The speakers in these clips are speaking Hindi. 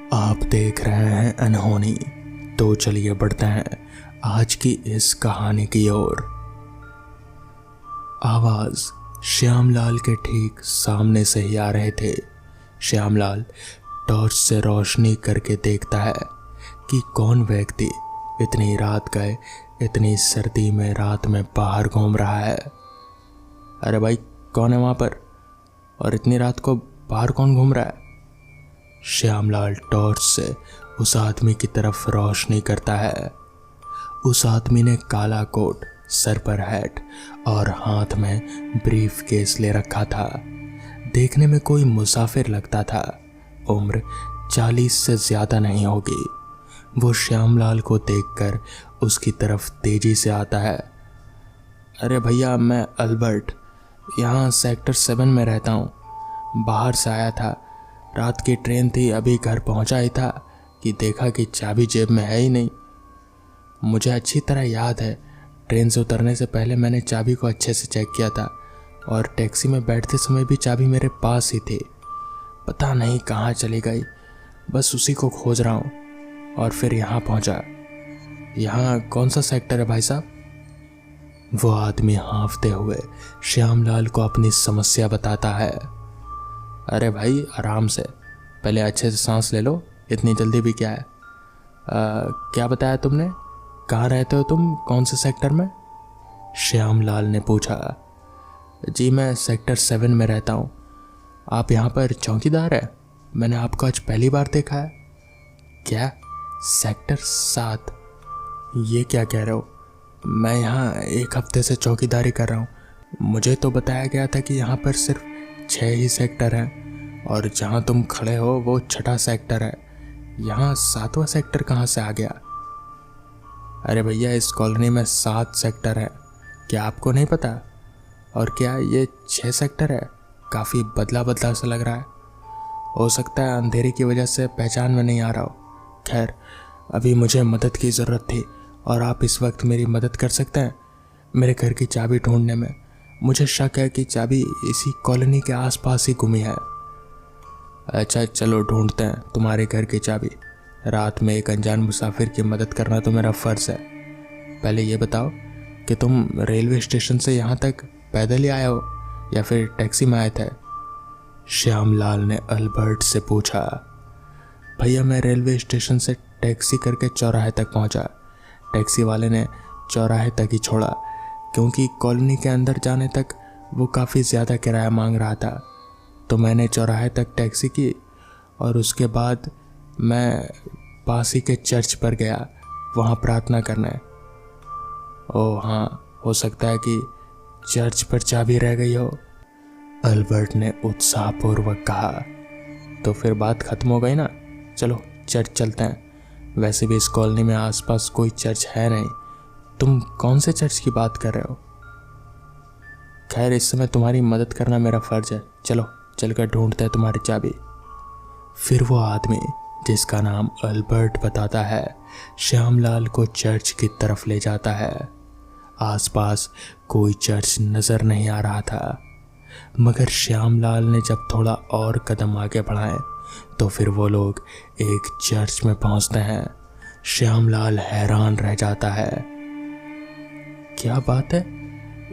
आप देख रहे हैं अनहोनी। तो चलिए बढ़ते हैं आज की इस कहानी की ओर। आवाज श्यामलाल के ठीक सामने से ही आ रहे थे। श्यामलाल टॉर्च से रोशनी करके देखता है कि कौन व्यक्ति इतनी रात गए इतनी सर्दी में रात में बाहर घूम रहा है। अरे भाई, कौन है वहां पर और इतनी रात को बाहर कौन घूम रहा है? श्यामलाल टॉर्च से उस आदमी की तरफ रोशनी करता है। उस आदमी ने काला कोट, सर पर हैट और हाथ में ब्रीफ केस ले रखा था। देखने में कोई मुसाफिर लगता था। उम्र 40 से ज्यादा नहीं होगी। वो श्यामलाल को देखकर उसकी तरफ तेजी से आता है। अरे भैया, मैं अल्बर्ट यहाँ सेक्टर 7 में रहता हूँ। बाहर से आया था, रात की ट्रेन थी, अभी घर पहुँचा ही था कि देखा कि चाबी जेब में है ही नहीं। मुझे अच्छी तरह याद है, ट्रेन से उतरने से पहले मैंने चाबी को अच्छे से चेक किया था और टैक्सी में बैठते समय भी चाबी मेरे पास ही थी। पता नहीं कहाँ चली गई, बस उसी को खोज रहा हूँ और फिर यहाँ पहुँचा। यहाँ कौन सा सेक्टर है भाई साहब? वो आदमी हाँफते हुए श्यामलाल को अपनी समस्या बताता है। अरे भाई, आराम से, पहले अच्छे से सांस ले लो, इतनी जल्दी भी क्या है? क्या बताया तुमने? कहाँ रहते हो तुम, कौन से सेक्टर में? श्यामलाल ने पूछा। जी, मैं सेक्टर 7 में रहता हूँ। आप यहाँ पर चौकीदार हैं? मैंने आपको आज पहली बार देखा है। क्या? सेक्टर 7? ये क्या कह रहे हो? मैं यहाँ 1 हफ्ते से चौकीदारी कर रहा हूँ। मुझे तो बताया गया था कि यहाँ पर सिर्फ 6 ही सेक्टर हैं और जहाँ तुम खड़े हो वो 6ठा सेक्टर है। यहाँ 7वां सेक्टर कहाँ से आ गया? अरे भैया, इस कॉलोनी में 7 सेक्टर है, क्या आपको नहीं पता? और क्या ये 6 सेक्टर है? काफ़ी बदला बदला सा लग रहा है। हो सकता है अंधेरे की वजह से पहचान में नहीं आ रहा हो। खैर, अभी मुझे मदद की ज़रूरत थी और आप इस वक्त मेरी मदद कर सकते हैं मेरे घर की चाबी ढूंढने में। मुझे शक है कि चाबी इसी कॉलोनी के आसपास ही गुमी है। अच्छा, चलो ढूंढते हैं तुम्हारे घर की चाबी। रात में एक अनजान मुसाफिर की मदद करना तो मेरा फ़र्ज़ है। पहले ये बताओ कि तुम रेलवे स्टेशन से यहाँ तक पैदल ही आए हो या फिर टैक्सी में आए थे? श्यामलाल ने अल्बर्ट से पूछा। भैया, मैं रेलवे स्टेशन से टैक्सी करके चौराहे तक पहुँचा। टैक्सी वाले ने चौराहे तक ही छोड़ा क्योंकि कॉलोनी के अंदर जाने तक वो काफ़ी ज़्यादा किराया मांग रहा था। तो मैंने चौराहे तक टैक्सी की और उसके बाद मैं पास ही के चर्च पर गया वहाँ प्रार्थना करने। ओह हाँ, हो सकता है कि चर्च पर चाबी रह गई हो, अल्बर्ट ने उत्साहपूर्वक कहा। तो फिर बात ख़त्म हो गई ना? चलो चर्च चलते हैं। वैसे भी इस कॉलोनी में आसपास कोई चर्च है नहीं। तुम कौन से चर्च की बात कर रहे हो? खैर, इस समय तुम्हारी मदद करना मेरा फ़र्ज़ है। चलो चलकर ढूंढते हैं तुम्हारी चाबी। फिर वो आदमी, जिसका नाम अल्बर्ट बताता है, श्यामलाल को चर्च की तरफ ले जाता है। आसपास कोई चर्च नज़र नहीं आ रहा था, मगर श्यामलाल ने जब थोड़ा और कदम आगे बढ़ाए तो फिर वो लोग एक चर्च में पहुंचते हैं। श्यामलाल हैरान रह जाता है। क्या बात है,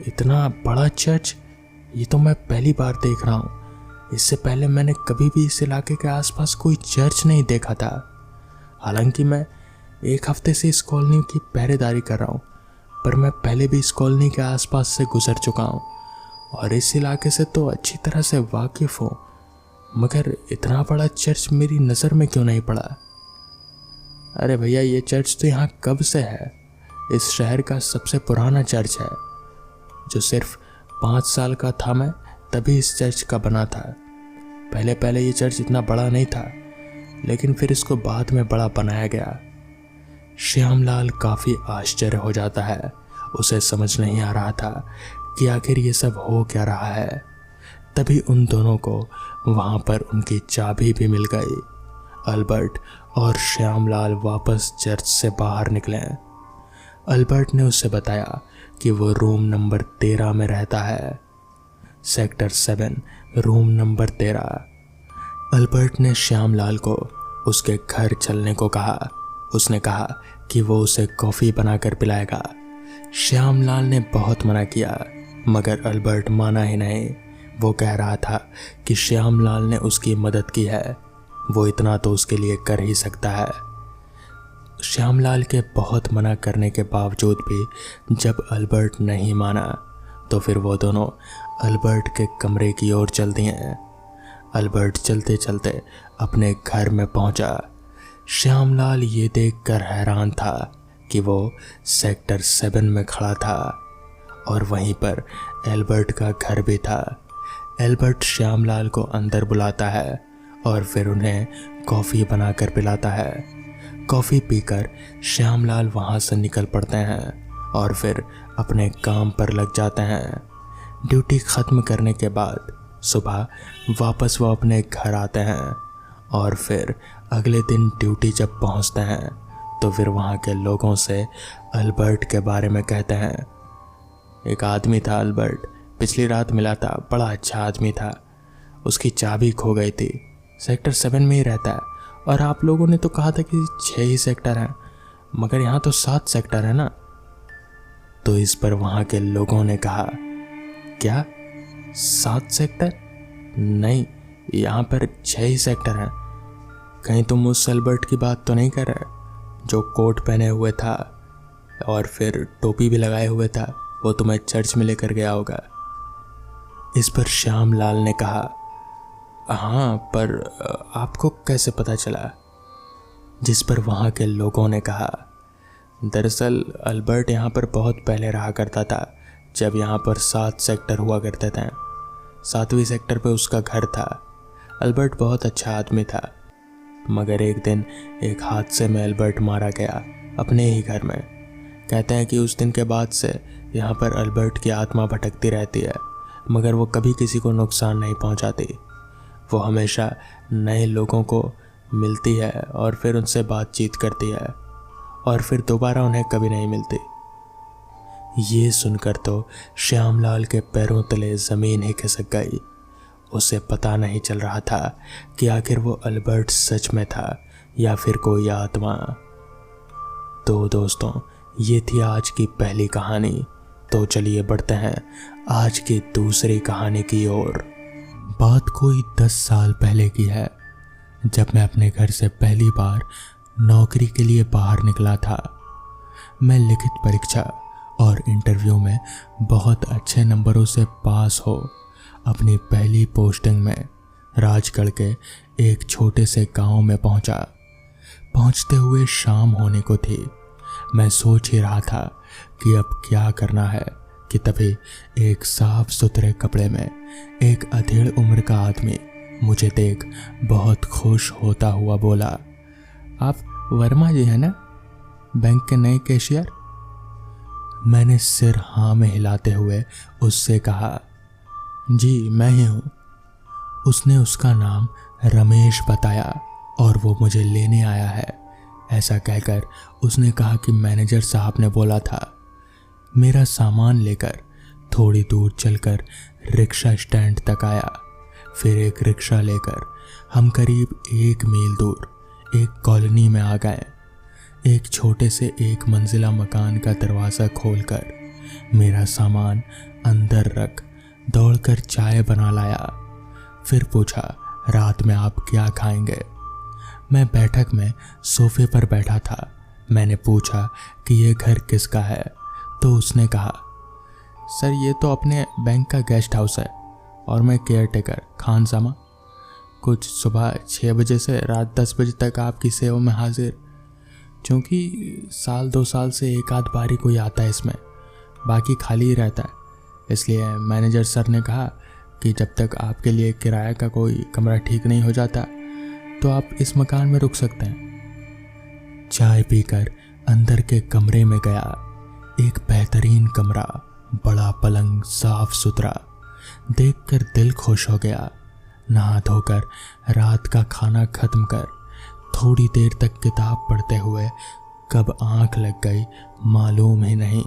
इतना बड़ा चर्च! ये तो मैं पहली बार देख रहा हूँ। इससे पहले मैंने कभी भी इस इलाके के आसपास कोई चर्च नहीं देखा था। हालांकि मैं 1 हफ्ते से इस कॉलोनी की पहरेदारी कर रहा हूँ, पर मैं पहले भी इस कॉलोनी के आसपास से गुजर चुका हूँ और इस इलाके से तो अच्छी तरह से वाकिफ़ हूँ, मगर इतना बड़ा चर्च मेरी नज़र में क्यों नहीं पड़ा? अरे भैया, ये चर्च तो यहाँ कब से है। इस शहर का सबसे पुराना चर्च है, जो सिर्फ 5 साल का था मैं तभी इस चर्च का बना था। पहले ये चर्च इतना बड़ा नहीं था, लेकिन फिर इसको बाद में बड़ा बनाया गया। श्यामलाल काफ़ी आश्चर्य हो जाता है। उसे समझ नहीं आ रहा था कि आखिर ये सब हो क्या रहा है। तभी उन दोनों को वहाँ पर उनकी चाबी भी मिल गई। अल्बर्ट और श्यामलाल वापस चर्च से बाहर निकले। अल्बर्ट ने उसे बताया कि वो रूम नंबर 13 में रहता है। Sector 7, room number 13। अल्बर्ट ने श्यामलाल को उसके घर चलने को कहा। उसने कहा कि वो उसे कॉफ़ी बनाकर पिलाएगा। श्यामलाल ने बहुत मना किया मगर अल्बर्ट माना ही नहीं। वो कह रहा था कि श्यामलाल ने उसकी मदद की है, वो इतना तो उसके लिए कर ही सकता है। श्यामलाल के बहुत मना करने के बावजूद भी जब अल्बर्ट नहीं माना तो फिर वो दोनों अल्बर्ट के कमरे की ओर चल दिए। अल्बर्ट चलते चलते अपने घर में पहुंचा। श्यामलाल ये देखकर हैरान था कि वो सेक्टर 7 में खड़ा था और वहीं पर एल्बर्ट का घर भी था। एल्बर्ट श्यामलाल को अंदर बुलाता है और फिर उन्हें कॉफ़ी बनाकर पिलाता है। कॉफ़ी पीकर श्यामलाल वहाँ से निकल पड़ते हैं और फिर अपने काम पर लग जाते हैं। ड्यूटी ख़त्म करने के बाद सुबह वापस वो अपने घर आते हैं और फिर अगले दिन ड्यूटी जब पहुँचते हैं तो फिर वहाँ के लोगों से अल्बर्ट के बारे में कहते हैं। एक आदमी था अल्बर्ट, पिछली रात मिला था, बड़ा अच्छा आदमी था। उसकी चाबी खो गई थी, सेक्टर 7 में ही रहता है और आप लोगों ने तो कहा था कि 6 ही सेक्टर हैं, मगर यहाँ तो 7 सेक्टर है ना। तो इस पर वहाँ के लोगों ने कहा, क्या 7 सेक्टर? नहीं, यहाँ पर 6 ही सेक्टर हैं। कहीं तुम उस अल्बर्ट की बात तो नहीं कर रहे जो कोट पहने हुए था और फिर टोपी भी लगाए हुए था? वो तुम्हें चर्च में लेकर गया होगा। इस पर श्यामलाल ने कहा, हाँ, पर आपको कैसे पता चला? जिस पर वहाँ के लोगों ने कहा, दरअसल अल्बर्ट यहाँ पर बहुत पहले रहा करता था, जब यहाँ पर 7 सेक्टर हुआ करते थे। 7वीं सेक्टर पे उसका घर था। अल्बर्ट बहुत अच्छा आदमी था, मगर एक दिन एक हादसे में अल्बर्ट मारा गया अपने ही घर में। कहते हैं कि उस दिन के बाद से यहाँ पर अल्बर्ट की आत्मा भटकती रहती है, मगर वो कभी किसी को नुकसान नहीं पहुँचाती। वो हमेशा नए लोगों को मिलती है और फिर उनसे बातचीत करती है और फिर दोबारा उन्हें कभी नहीं मिलती। ये सुनकर तो श्यामलाल के पैरों तले ज़मीन ही खिसक गई। उसे पता नहीं चल रहा था कि आखिर वो अल्बर्ट सच में था या फिर कोई आत्मा। तो दोस्तों, ये थी आज की पहली कहानी। तो चलिए बढ़ते हैं आज की दूसरी कहानी की ओर। बात कोई 10 साल पहले की है, जब मैं अपने घर से पहली बार नौकरी के लिए बाहर निकला था। मैं लिखित परीक्षा और इंटरव्यू में बहुत अच्छे नंबरों से पास हो अपनी पहली पोस्टिंग में राजगढ़ के एक छोटे से गांव में पहुंचा। पहुंचते हुए शाम होने को थी। मैं सोच ही रहा था कि अब क्या करना है कि तभी एक साफ सुथरे कपड़े में एक अधेड़ उम्र का आदमी मुझे देख बहुत खुश होता हुआ बोला, आप वर्मा जी हैं ना, बैंक के नए कैशियर? मैंने सिर हाँ में हिलाते हुए उससे कहा, जी मैं ही हूँ। उसने उसका नाम रमेश बताया और वो मुझे लेने आया है। ऐसा कहकर उसने कहा कि मैनेजर साहब ने बोला था। मेरा सामान लेकर थोड़ी दूर चलकर रिक्शा स्टैंड तक आया। फिर एक रिक्शा लेकर हम करीब 1 मील दूर एक कॉलोनी में आ गए। एक छोटे से 1 मंजिला मकान का दरवाज़ा खोलकर मेरा सामान अंदर रख दौड़कर चाय बना लाया। फिर पूछा, रात में आप क्या खाएंगे? मैं बैठक में सोफे पर बैठा था। मैंने पूछा कि ये घर किसका है, तो उसने कहा, सर ये तो अपने बैंक का गेस्ट हाउस है और मैं केयर टेकर खान सामा। कुछ सुबह 6 बजे से रात 10 बजे तक आपकी सेवा में हाजिर। क्योंकि 1-2 साल से एक आध बारी कोई आता है इसमें, बाकी खाली ही रहता है, इसलिए मैनेजर सर ने कहा कि जब तक आपके लिए किराए का कोई कमरा ठीक नहीं हो जाता तो आप इस मकान में रुक सकते हैं। चाय पीकर अंदर के कमरे में गया। एक बेहतरीन कमरा, बड़ा पलंग, साफ सुथरा, देखकर दिल खुश हो गया। नहा धोकर रात का खाना खत्म कर थोड़ी देर तक किताब पढ़ते हुए कब आंख लग गई मालूम ही नहीं।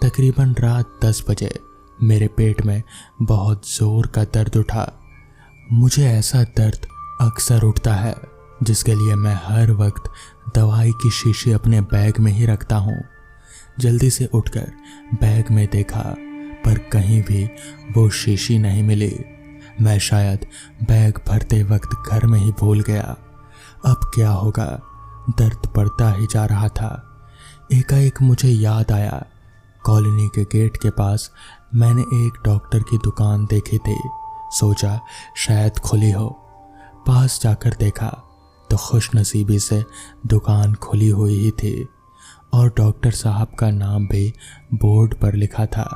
तकरीबन रात 10 बजे मेरे पेट में बहुत जोर का दर्द उठा। मुझे ऐसा दर्द अक्सर उठता है जिसके लिए मैं हर वक्त दवाई की शीशी अपने बैग में ही रखता हूँ। जल्दी से उठकर बैग में देखा पर कहीं भी वो शीशी नहीं मिली। मैं शायद बैग भरते वक्त घर में ही भूल गया। अब क्या होगा, दर्द बढ़ता ही जा रहा था। एकाएक मुझे याद आया, कॉलोनी के गेट के पास मैंने एक डॉक्टर की दुकान देखी थी। सोचा शायद खुली हो। पास जाकर देखा तो खुशनसीबी से दुकान खुली हुई ही थी और डॉक्टर साहब का नाम भी बोर्ड पर लिखा था,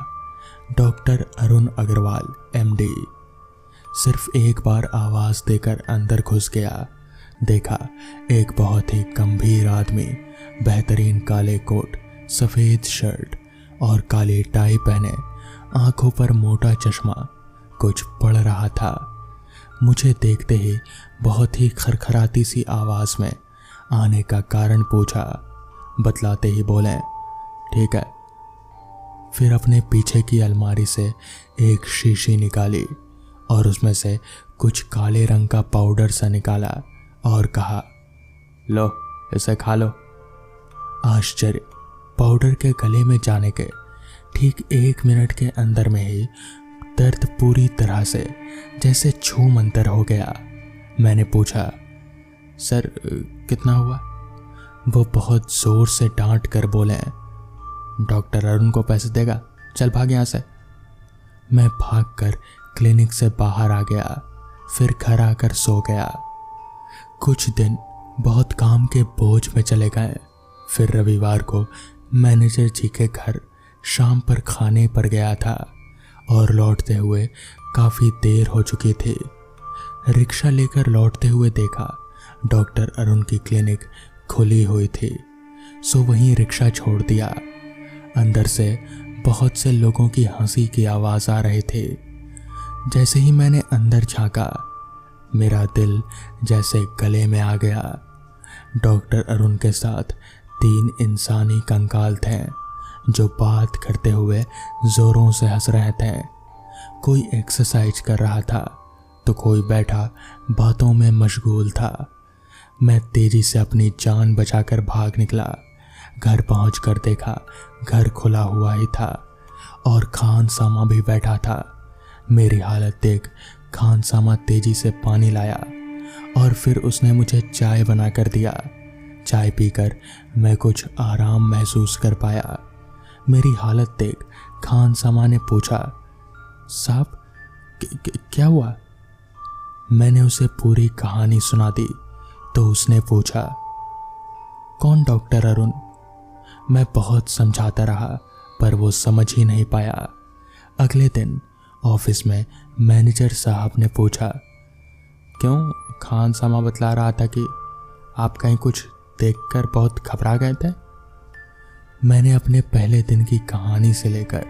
डॉक्टर अरुण अग्रवाल MD। सिर्फ एक बार आवाज़ देकर अंदर घुस गया। देखा एक बहुत ही गंभीर आदमी बेहतरीन काले कोट, सफ़ेद शर्ट और काली टाई पहने, आंखों पर मोटा चश्मा, कुछ पढ़ रहा था। मुझे देखते ही बहुत ही खरखराती सी आवाज़ में आने का कारण पूछा। बतलाते ही बोले, ठीक है। फिर अपने पीछे की अलमारी से एक शीशी निकाली और उसमें से कुछ काले रंग का पाउडर सा निकाला और कहा, लो इसे खा लो। आश्चर्य, पाउडर के गले में जाने के ठीक 1 मिनट के अंदर में ही दर्द पूरी तरह से जैसे छूमंतर हो गया। मैंने पूछा, सर कितना हुआ? वो बहुत जोर से डांट कर बोले, डॉक्टर अरुण को पैसे देगा, चल भाग यहाँ से। मैं भागकर क्लिनिक से बाहर आ गया, फिर घर आकर सो गया। कुछ दिन बहुत काम के बोझ में चले गए। फिर रविवार को मैनेजर जी के घर शाम पर खाने पर गया था और लौटते हुए काफ़ी देर हो चुकी थी। रिक्शा लेकर लौटते हुए देखा डॉक्टर अरुण की क्लिनिक खुली हुई थी, सो वहीं रिक्शा छोड़ दिया। अंदर से बहुत से लोगों की हंसी की आवाज़ आ रही थी। जैसे ही मैंने अंदर झांका, मेरा दिल जैसे गले में आ गया। डॉक्टर अरुण के साथ 3 इंसानी कंकाल थे जो बात करते हुए जोरों से हंस रहे थे। कोई एक्सरसाइज कर रहा था तो कोई बैठा बातों में मशगूल था। मैं तेजी से अपनी जान बचाकर भाग निकला। घर पहुंचकर देखा घर खुला हुआ ही था और खान सामा भी बैठा था। मेरी हालत देख खान सामा तेजी से पानी लाया और फिर उसने मुझे चाय बना कर दिया। चाय पीकर मैं कुछ आराम महसूस कर पाया। मेरी हालत देख खान सामा ने पूछा, साहब क्या हुआ? मैंने उसे पूरी कहानी सुना दी तो उसने पूछा, कौन डॉक्टर अरुण? मैं बहुत समझाता रहा पर वो समझ ही नहीं पाया। अगले दिन ऑफिस में मैनेजर साहब ने पूछा, क्यों? खान सामा बतला रहा था कि आप कहीं कुछ देखकर बहुत घबरा गए थे। मैंने अपने पहले दिन की कहानी से लेकर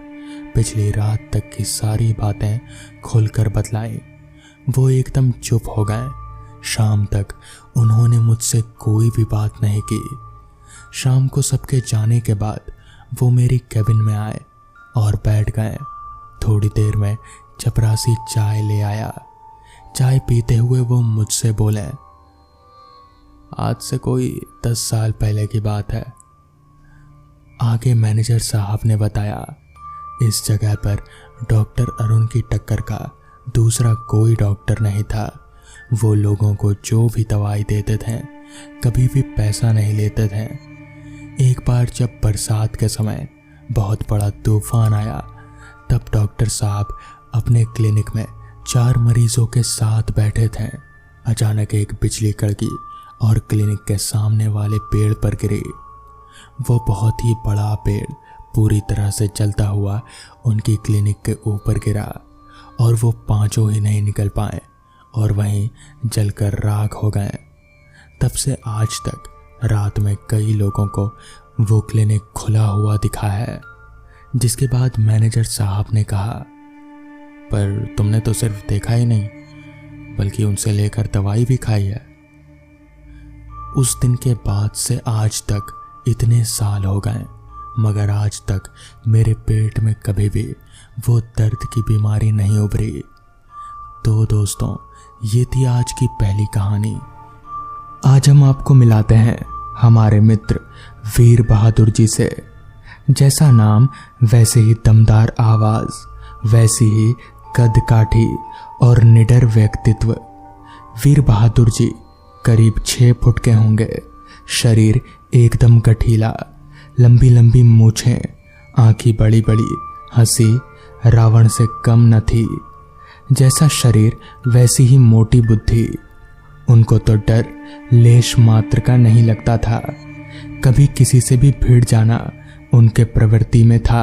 पिछली रात तक की सारी बातें खुलकर बतलाई। वो एकदम चुप हो गए। शाम तक उन्होंने मुझसे कोई भी बात नहीं की। शाम को सबके जाने के बाद वो मेरी कैबिन में आए और बैठ गए। थोड़ी देर में चपरासी चाय ले आया। चाय पीते हुए वो मुझसे बोले, आज से कोई 10 साल पहले की बात है। आगे मैनेजर साहब ने बताया, इस जगह पर डॉक्टर अरुण की टक्कर का दूसरा कोई डॉक्टर नहीं था। वो लोगों को जो भी दवाई देते थे कभी भी पैसा नहीं लेते थे। एक बार जब बरसात के समय बहुत बड़ा तूफान आया तब डॉक्टर साहब अपने क्लिनिक में 4 मरीजों के साथ बैठे थे। अचानक एक बिजली कड़की और क्लिनिक के सामने वाले पेड़ पर गिरी। वो बहुत ही बड़ा पेड़ पूरी तरह से जलता हुआ उनकी क्लिनिक के ऊपर गिरा और वो 5 ही नहीं निकल पाए और वहीं जलकर राख हो गए। तब से आज तक रात में कई लोगों को वो क्लिनिक खुला हुआ दिखा है। जिसके बाद मैनेजर साहब ने कहा, पर तुमने तो सिर्फ देखा ही नहीं बल्कि उनसे लेकर दवाई भी खाई है। उस दिन के बाद से आज तक इतने साल हो गए मगर आज तक मेरे पेट में कभी भी वो दर्द की बीमारी नहीं उभरी। तो दोस्तों, ये थी आज की पहली कहानी। आज हम आपको मिलाते हैं हमारे मित्र वीर बहादुर जी से। जैसा नाम वैसे ही दमदार आवाज, वैसी ही कद काठी और निडर व्यक्तित्व। वीर बहादुर जी करीब 6 फुट के होंगे। शरीर एकदम गठीला, लंबी लंबी मूछें, आंखें बड़ी बड़ी, हंसी रावण से कम न थी। जैसा शरीर वैसी ही मोटी बुद्धि। उनको तो डर लेश मात्र का नहीं लगता था। कभी किसी से भी भिड़ जाना उनके प्रवृत्ति में था।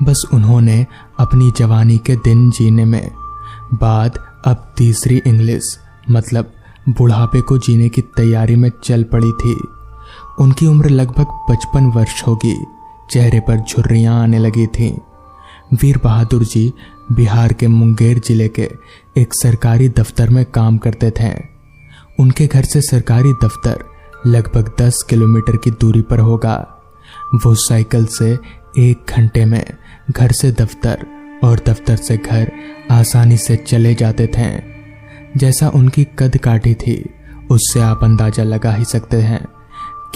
बस उन्होंने अपनी जवानी के दिन जीने में बाद अब तीसरी इंग्लिश मतलब बुढ़ापे को जीने की तैयारी में चल पड़ी थी। उनकी उम्र लगभग 55 वर्ष होगी। चेहरे पर झुर्रियां आने लगी थीं। वीर बहादुर जी बिहार के मुंगेर जिले के एक सरकारी दफ्तर में काम करते थे। उनके घर से सरकारी दफ्तर लगभग 10 किलोमीटर की दूरी पर होगा। वो साइकिल से 1 घंटे में घर से दफ्तर और दफ्तर से घर आसानी से चले जाते थे। जैसा उनकी कद काठी थी, उससे आप अंदाजा लगा ही सकते हैं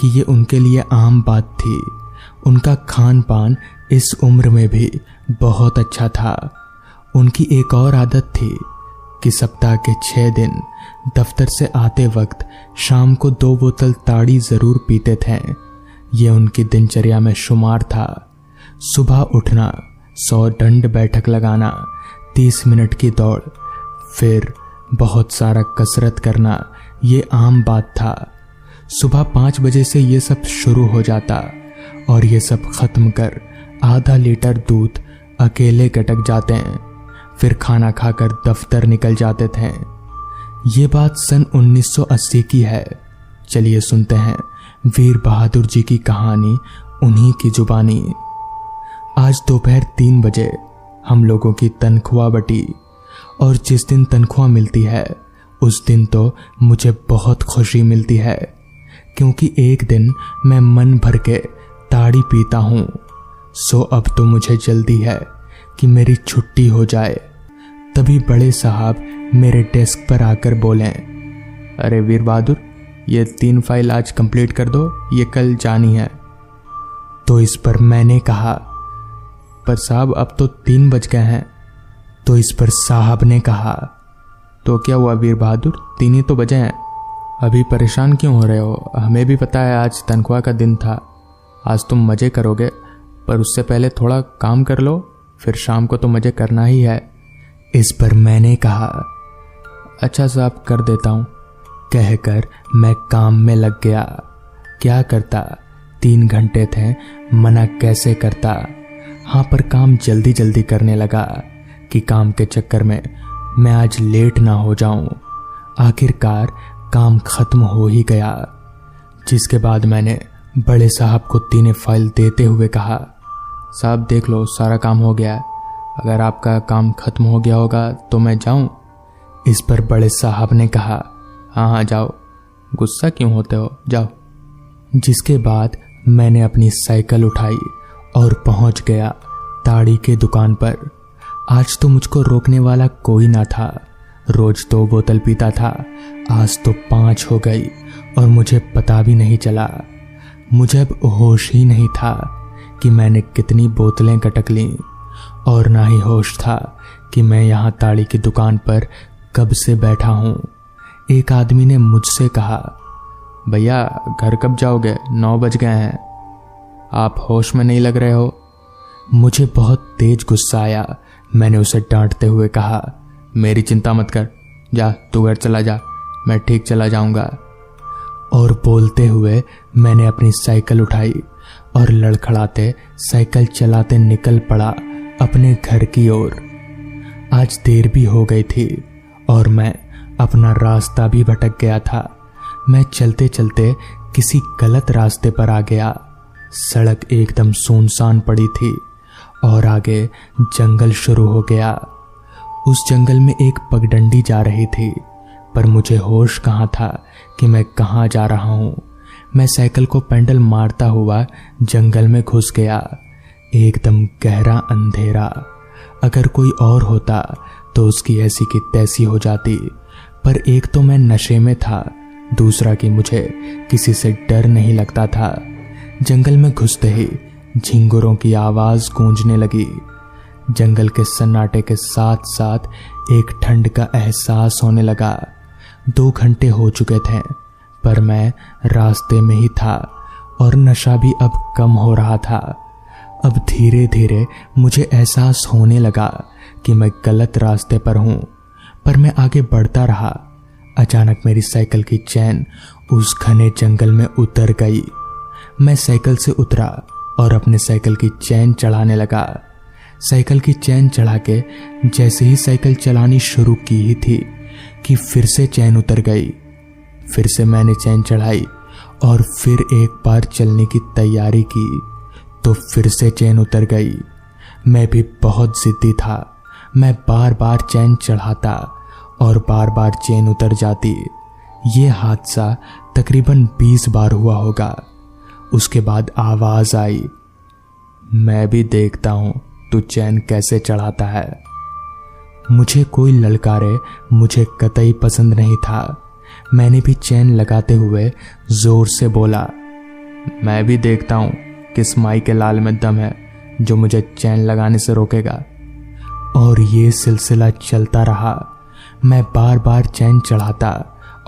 कि ये उनके लिए आम बात थी। उनका खान पान इस उम्र में भी बहुत अच्छा था। उनकी एक और आदत थी कि सप्ताह के 6 दिन दफ्तर से आते वक्त शाम को 2 बोतल ताड़ी जरूर पीते थे। ये उनकी दिनचर्या में शुमार था। सुबह उठना, 100 दंड बैठक लगाना, 30 मिनट की दौड़, फिर बहुत सारा कसरत करना, ये आम बात था। सुबह 5 बजे से ये सब शुरू हो जाता और ये सब खत्म कर आधा लीटर दूध अकेले गटक जाते हैं। फिर खाना खाकर दफ्तर निकल जाते थे। ये बात सन 1980 की है। चलिए सुनते हैं वीर बहादुर जी की कहानी उन्हीं की जुबानी। आज दोपहर 3 बजे हम लोगों की तनख्वाह बटी और जिस दिन तनख्वाह मिलती है उस दिन तो मुझे बहुत खुशी मिलती है, क्योंकि एक दिन मैं मन भर के ताड़ी पीता हूँ। सो अब तो मुझे जल्दी है कि मेरी छुट्टी हो जाए। तभी बड़े साहब मेरे डेस्क पर आकर बोले, अरे वीर बहादुर, ये 3 फाइल आज कंप्लीट कर दो, ये कल जानी है। तो इस पर मैंने कहा, पर साहब अब तो 3 बज गए हैं। तो इस पर साहब ने कहा, तो क्या हुआ वीर बहादुर, 3 ही तो बजे हैं, अभी परेशान क्यों हो रहे हो? हमें भी पता है आज तनख्वाह का दिन था, आज तुम मज़े करोगे, पर उससे पहले थोड़ा काम कर लो, फिर शाम को तो मज़े करना ही है। इस पर मैंने कहा, अच्छा साहब कर देता हूँ। कहकर मैं काम में लग गया। क्या करता, 3 घंटे थे, मना कैसे करता। हाँ, पर काम जल्दी जल्दी करने लगा कि काम के चक्कर में मैं आज लेट ना हो जाऊं। आखिरकार काम खत्म हो ही गया, जिसके बाद मैंने बड़े साहब को 3 फाइल देते हुए कहा, साहब देख लो सारा काम हो गया है, अगर आपका काम खत्म हो गया होगा तो मैं जाऊं? इस पर बड़े साहब ने कहा, हाँ हाँ जाओ, गुस्सा क्यों होते हो, जाओ। जिसके बाद मैंने अपनी साइकिल उठाई और पहुंच गया ताड़ी के दुकान पर। आज तो मुझको रोकने वाला कोई ना था। रोज 2 बोतल पीता था, आज तो 5 हो गई और मुझे पता भी नहीं चला। मुझे अब होश ही नहीं था कि मैंने कितनी बोतलें गटक लीं, और ना ही होश था कि मैं यहाँ ताड़ी की दुकान पर कब से बैठा हूँ। एक आदमी ने मुझसे कहा, भैया घर कब जाओगे, 9 बज गए हैं, आप होश में नहीं लग रहे हो। मुझे बहुत तेज गुस्सा आया। मैंने उसे डांटते हुए कहा, मेरी चिंता मत कर, जा तू घर चला जा, मैं ठीक चला जाऊंगा। और बोलते हुए मैंने अपनी साइकिल उठाई और लड़खड़ाते साइकिल चलाते निकल पड़ा अपने घर की ओर। आज देर भी हो गई थी और मैं अपना रास्ता भी भटक गया था। मैं चलते चलते किसी गलत रास्ते पर आ गया। सड़क एकदम सुनसान पड़ी थी और आगे जंगल शुरू हो गया। उस जंगल में एक पगडंडी जा रही थी, पर मुझे होश कहाँ था कि मैं कहाँ जा रहा हूँ। मैं साइकिल को पेडल मारता हुआ जंगल में घुस गया। एकदम गहरा अंधेरा। अगर कोई और होता तो उसकी ऐसी की तैसी हो जाती, पर एक तो मैं नशे में था, दूसरा कि मुझे किसी से डर नहीं लगता था। जंगल में घुसते ही झिंगुरों की आवाज गूंजने लगी। जंगल के सन्नाटे के साथ साथ एक ठंड का एहसास होने लगा। 2 घंटे हो चुके थे पर मैं रास्ते में ही था और नशा भी अब कम हो रहा था। अब धीरे धीरे मुझे एहसास होने लगा कि मैं गलत रास्ते पर हूं, पर मैं आगे बढ़ता रहा। अचानक मेरी साइकिल की चैन उस घने जंगल में उतर गई। मैं साइकिल से उतरा और अपने साइकिल की चैन चढ़ाने लगा। साइकिल की चैन चढ़ा के जैसे ही साइकिल चलानी शुरू की ही थी कि फिर से चैन उतर गई। फिर से मैंने चैन चढ़ाई और फिर एक बार चलने की तैयारी की तो फिर से चैन उतर गई। मैं भी बहुत जिद्दी था। मैं बार बार चैन चढ़ाता और बार बार चैन उतर जाती। ये हादसा तकरीबन 20 बार हुआ होगा। उसके बाद आवाज आई, मैं भी देखता हूं तू चैन कैसे चढ़ाता है। मुझे कोई ललकारे मुझे कतई पसंद नहीं था। मैंने भी चैन लगाते हुए जोर से बोला, मैं भी देखता हूं किस माई के लाल में दम है जो मुझे चैन लगाने से रोकेगा। और ये सिलसिला चलता रहा। मैं बार बार चैन चढ़ाता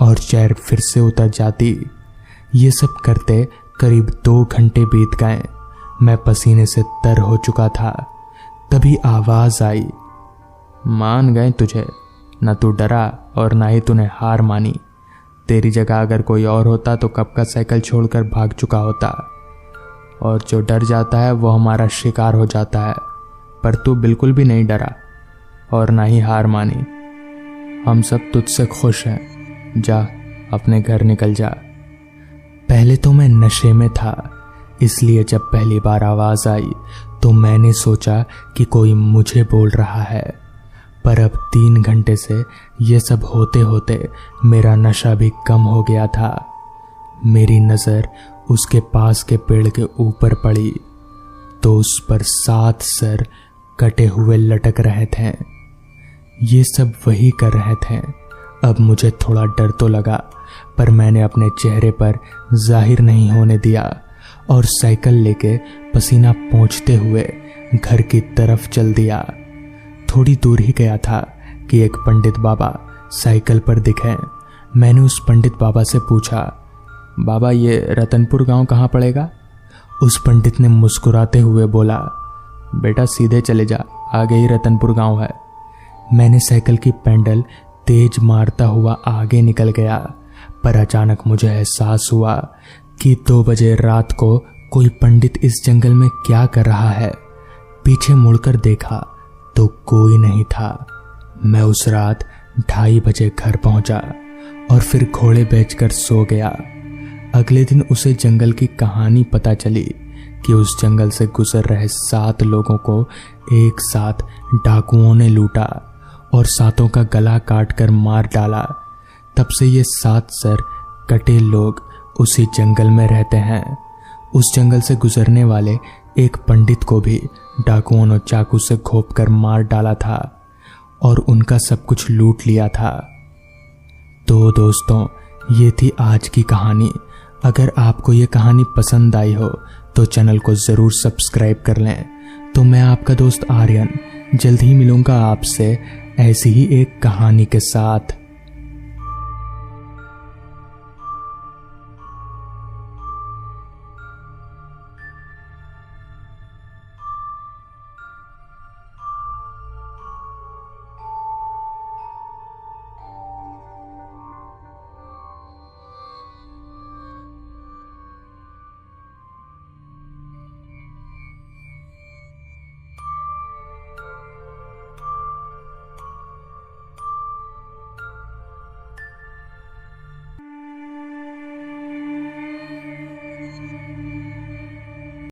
और चैन फिर से उतर जाती। ये सब करते करीब 2 घंटे बीत गए। मैं पसीने से तर हो चुका था। तभी आवाज आई, मान गए तुझे, न तू डरा और ना ही तूने हार मानी। तेरी जगह अगर कोई और होता तो कब का साइकिल छोड़कर भाग चुका होता। और जो डर जाता है वो हमारा शिकार हो जाता है, पर तू बिल्कुल भी नहीं डरा और ना ही हार मानी। हम सब तुझसे खुश हैं। जा अपने घर निकल जा। पहले तो मैं नशे में था, इसलिए जब पहली बार आवाज आई तो मैंने सोचा कि कोई मुझे बोल रहा है। पर अब 3 घंटे से ये सब होते होते मेरा नशा भी कम हो गया था। मेरी नज़र उसके पास के पेड़ के ऊपर पड़ी तो उस पर 7 सर कटे हुए लटक रहे थे। ये सब वही कर रहे थे। अब मुझे थोड़ा डर तो लगा, पर मैंने अपने चेहरे पर जाहिर नहीं होने दिया और साइकिल लेके पसीना पोंछते हुए घर की तरफ चल दिया। थोड़ी दूर ही गया था कि एक पंडित बाबा साइकिल पर दिखे। मैंने उस पंडित बाबा से पूछा, बाबा ये रतनपुर गांव कहाँ पड़ेगा? उस पंडित ने मुस्कुराते हुए बोला, बेटा सीधे चले जा, आगे ही रतनपुर गांव है। मैंने साइकिल की पेडल तेज मारता हुआ आगे निकल गया, पर अचानक मुझे एहसास हुआ कि 2 बजे रात को कोई पंडित इस जंगल में क्या कर रहा है। पीछे मुड़कर देखा तो कोई नहीं था। मैं उस रात 2:30 बजे घर पहुंचा और फिर घोड़े बेचकर सो गया। अगले दिन उसे जंगल की कहानी पता चली कि उस जंगल से गुजर रहे 7 लोगों को एक साथ डाकुओं ने लूटा और 7 का गला काटकर मार डाला। तब से ये 7 सर कटे लोग उसी जंगल में रहते हैं। उस जंगल से गुजरने वाले एक पंडित को भी डाकुओं ने चाकू से घोंपकर मार डाला था और उनका सब कुछ लूट लिया था। तो दोस्तों, ये थी आज की कहानी। अगर आपको ये कहानी पसंद आई हो तो चैनल को ज़रूर सब्सक्राइब कर लें। तो मैं आपका दोस्त आर्यन जल्द ही मिलूंगा आपसे ऐसी ही एक कहानी के साथ।